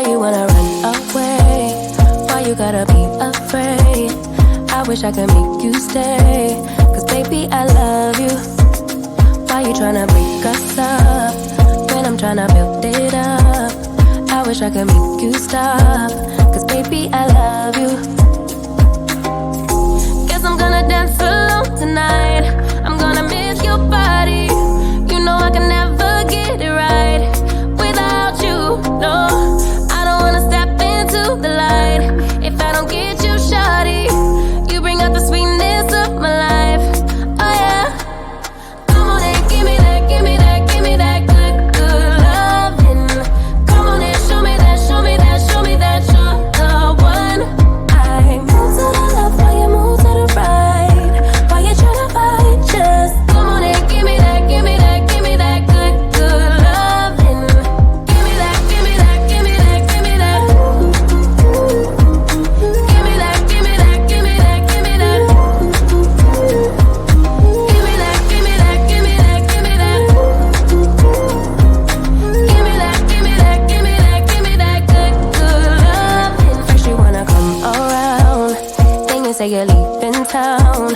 you wanna run away? Why you gotta be afraid? I wish I could make you stay, cause baby I love you. Why you tryna break us up when I'm tryna build it up? I wish I could make you stop, cause baby I love you. Guess I'm gonna dance alone tonight. I'm gonna miss your body. You know I can never get it right without you, no. I don't wanna step into the light if I don't get you, shawty. You bring out the sweetness of my life, oh yeah. Come on and give me that, give me that, give me that good, good loving. Come on and show me that, show me that, show me that you're the one. I move to the left while you move to the right. Why you tryna fight? Just come on and give me that, give me that, give me that good, good loving. Give me that, give me that, give me that, give me that. Give me that, give me that, give me that, give me that. Give me that, give me that, give me that, give me that. Give me that, give me that, give me that, give me that good, good loving. First you wanna come around, then you say you're leaving town.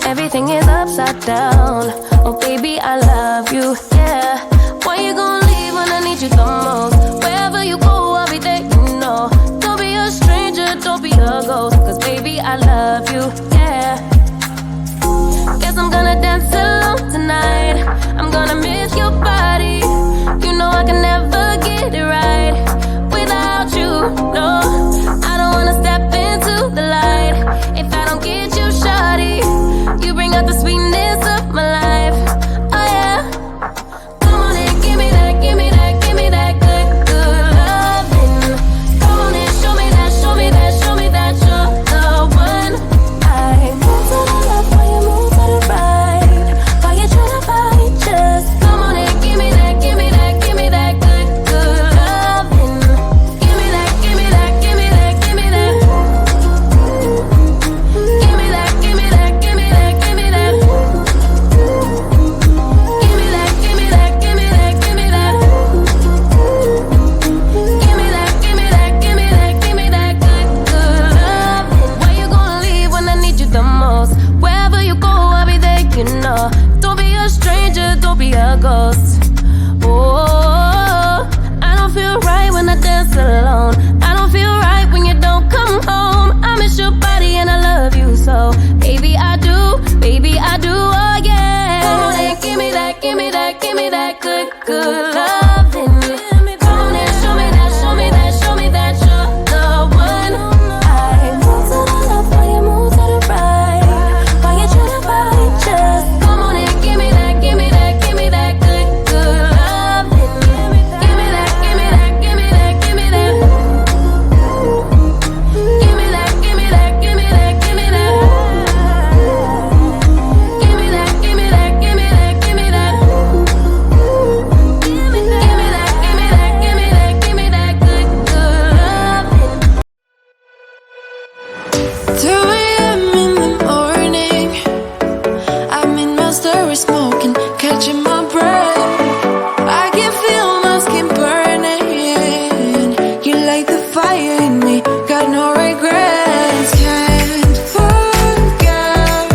Everything is upside down. Oh baby, I love you, yeah. Why you gonna leave when I need you the most? Wherever you go, I'll be there, you know. Don't be a stranger, don't be a ghost, cause baby, I love you, yeah. Guess I'm gonna dance alone tonight. I'm gonna miss your body. You know I can never get it right without you, no. I don't wanna step into the light if I don't get you, shawty. You bring out the sweetness of my life, oh yeah. Come on and give me that, give me that, give me that good, good loving. Come on and show me that, show me that, show me that you're the one. I move to the left while you move to the right. Why you tryna fight? Just come on and give me that, give me that, give me that good, good loving. Give me that, give me that, give me that, give me that. Give me that, give me that, give me that, give me that. Give me that, give me that, give me that, give me that. Give me that, give me that, give me that, give me that good, good loving. Why you gonna leave when I need you the most? Wherever you go, I'll be there, you know. Don't be a stranger, don't be a ghost. Oh, I don't feel right when I dance alone. I don't feel right when you don't come home. I miss your body and I love you so. Baby, I do, oh yeah. Come on and give me that, give me that, give me that good, good loving. Come on and show me that, show me that, show me that you're the one. I move to the left while you move to the right. Why you tryna fight? Just come on and give me that, give me that, give me that good, good loving. Give me that, give me that, give me that, give me that. Give me that, give me that, give me that, give me that. Give me that, give me that, give me that, give me that. Give me that, give me that, give me that, give me that good, good loving. 2 a.m. in the morning, I'm in my story smoking, catching my breath. I can feel my skin burning. You light the fire in me, got no regrets. Can't forget,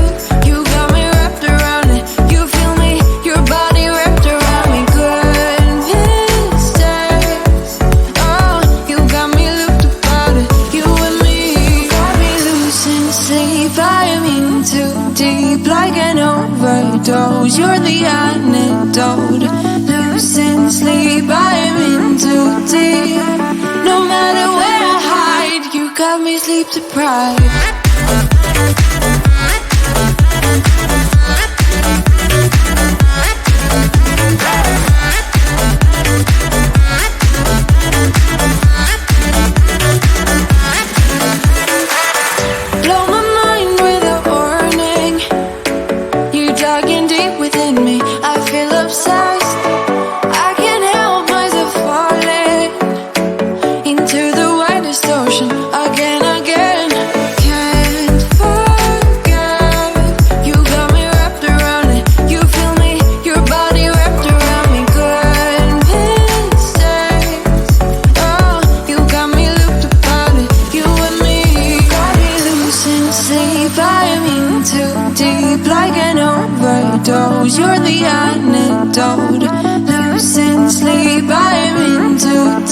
you got me wrapped around it. You feel me, your body wrapped around me. Goodness says, oh, you got me looped about it. You and me, got me losing sleep. I am in too deep, like an overdose. You're the antidote. Losing sleep, I am in too deep. No matter where I hide, you got me sleep deprived. Blow my mind with a warning. You digging deep within me, I feel obsessed. I can't help myself falling into the widest ocean again, again. Can't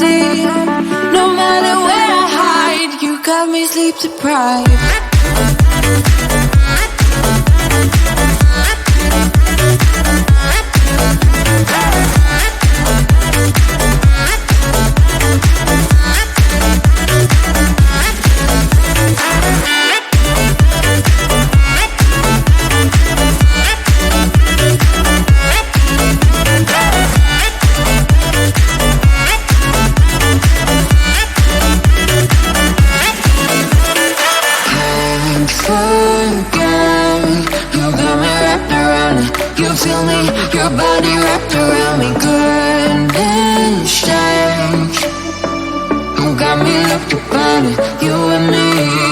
deep. No matter where I hide, you got me sleep deprived. Feel me, your body wrapped around me, good and strange. You got me looked upon it, you and me.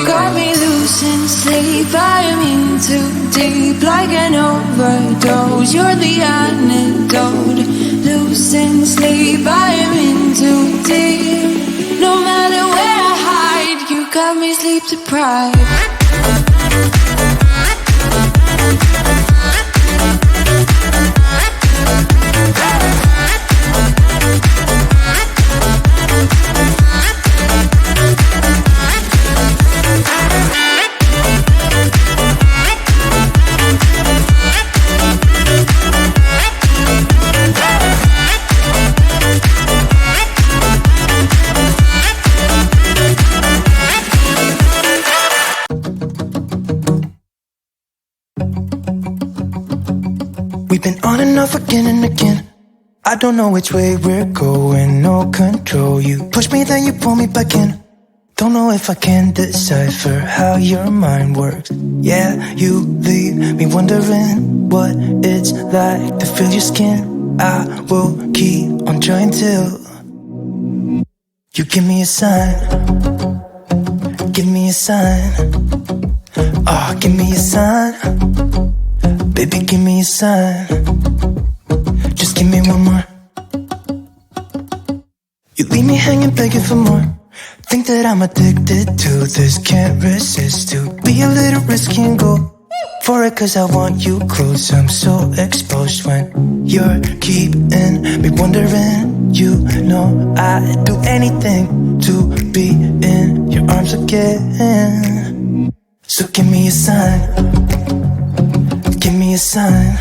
Got me losing sleep, I am in too deep, like an overdose. You're the antidote. Losing sleep, I am in too deep. No matter where I hide, you got me sleep deprived. We've been on and off again and again. I don't know which way we're going, no control. You push me, then you pull me back in. Don't know if I can decipher how your mind works. Yeah, you leave me wondering what it's like to feel your skin. I will keep on trying till you give me a sign. Give me a sign. Oh, give me a sign. Baby, give me a sign. Just give me one more. You leave me hanging, begging for more. Think that I'm addicted to this, can't resist to be a little risky and go for it, cause I want you close. I'm so exposed when you're keeping me wondering. You know I'd do anything to be in your arms again. So give me a sign. Give me a sign.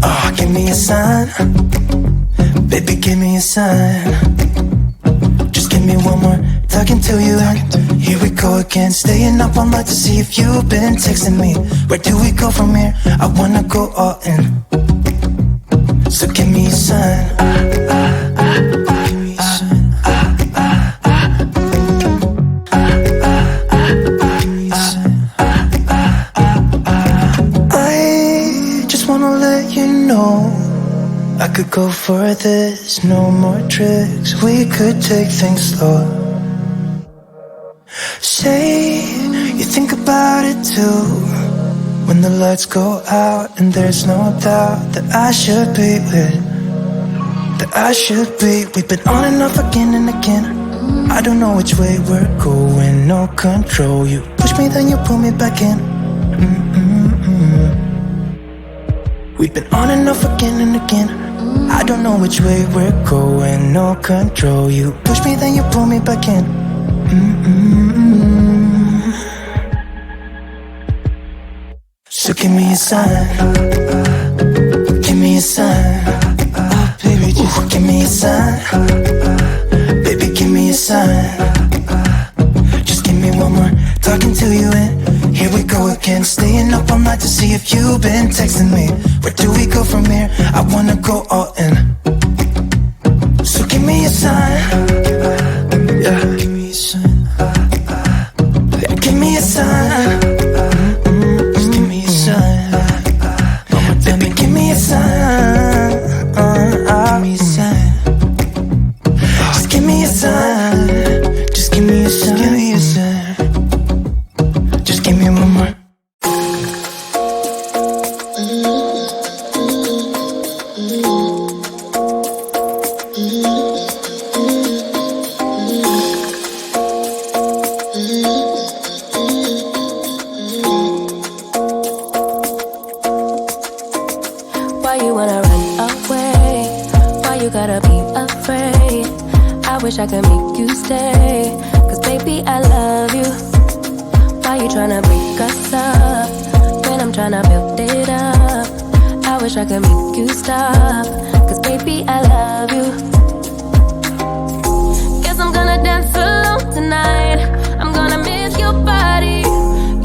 Oh, give me a sign. Baby, give me a sign. Just give me one more, talking to you. Here we go again, staying up all night to see if you've been texting me. Where do we go from here? I wanna go all in. So give me a sign. Give me a sign. I just wanna let you know I could go for this, no more tricks. We could take things slow. Say you think about it too. When the lights go out and there's no doubt that I should be with, that I should be. We've been on and off again and again. I don't know which way we're going, no control. You push me, then you pull me back in. We've been on and off again and again. I don't know which way we're going, no control. You push me, then you pull me back in. So give me a sign. Give me a sign. Oh, baby, just give me a sign. Baby, give me a sign. Just give me one more, talking to you and here we go again, staying up all night to see if you've been texting me. Where do we go from here? I wanna go all in. So give me a sign. Yeah, give me a sign. Yeah, give me a sign. Just give me a sign. Baby, give me a sign. Give me a sign. Just give me a sign. Just give me a sign. Give me a sign. Just give me one more. Why you wanna run away? Why you gotta be afraid? I wish I could make you stay, 'cause baby, I love you. Why you tryna break us up when I'm tryna build it up? I wish I could make you stop, 'cause baby, I love you. Guess I'm gonna dance alone tonight. I'm gonna miss your body.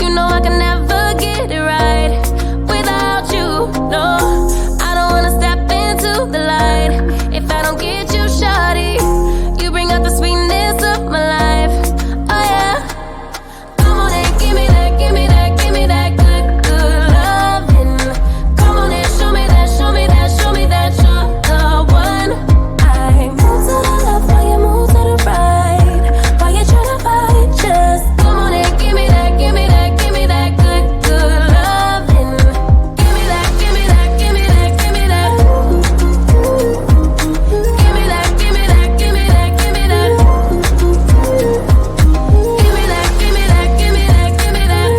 You know I can never get it right without you. No, I don't wanna step into the light if I don't get you, shawty. You bring out the sweetness of my life. Oh yeah. Come on and give me that, give me that, give me that good, good loving. Come on and show me that, show me that, show me that you're the one. I move to the left while you move to the right. While you tryna fight, just come on and give me that, give me that, give me that good, good loving. Give me that, give me that, give me that, give me that. Give me that, give me that, give me that, give me that. Give me that, give me that, give me that, give me that.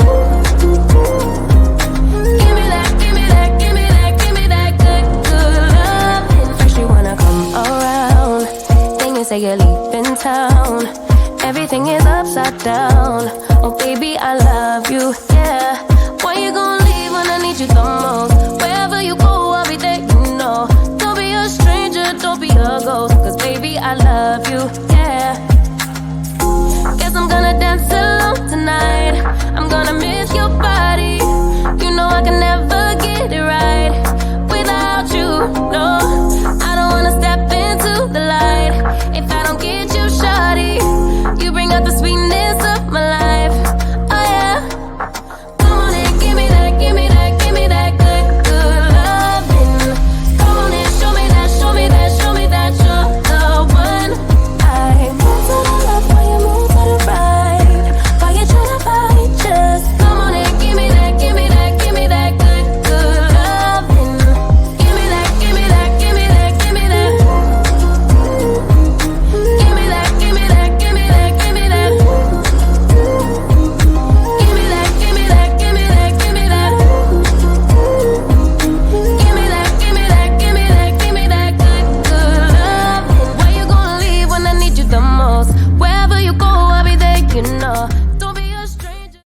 Give me that, give me that, give me that, give me that good, good loving. First you wanna come around, then you say you're leaving town. Everything is upside down. Oh baby, I love you, yeah. Why you gon' leave when I need you the most? Wherever you go, I'll be there, you know. Don't be a stranger, don't be a ghost, 'cause baby, I love you, yeah. Guess I'm gonna dance alone tonight. I'm gonna miss your body.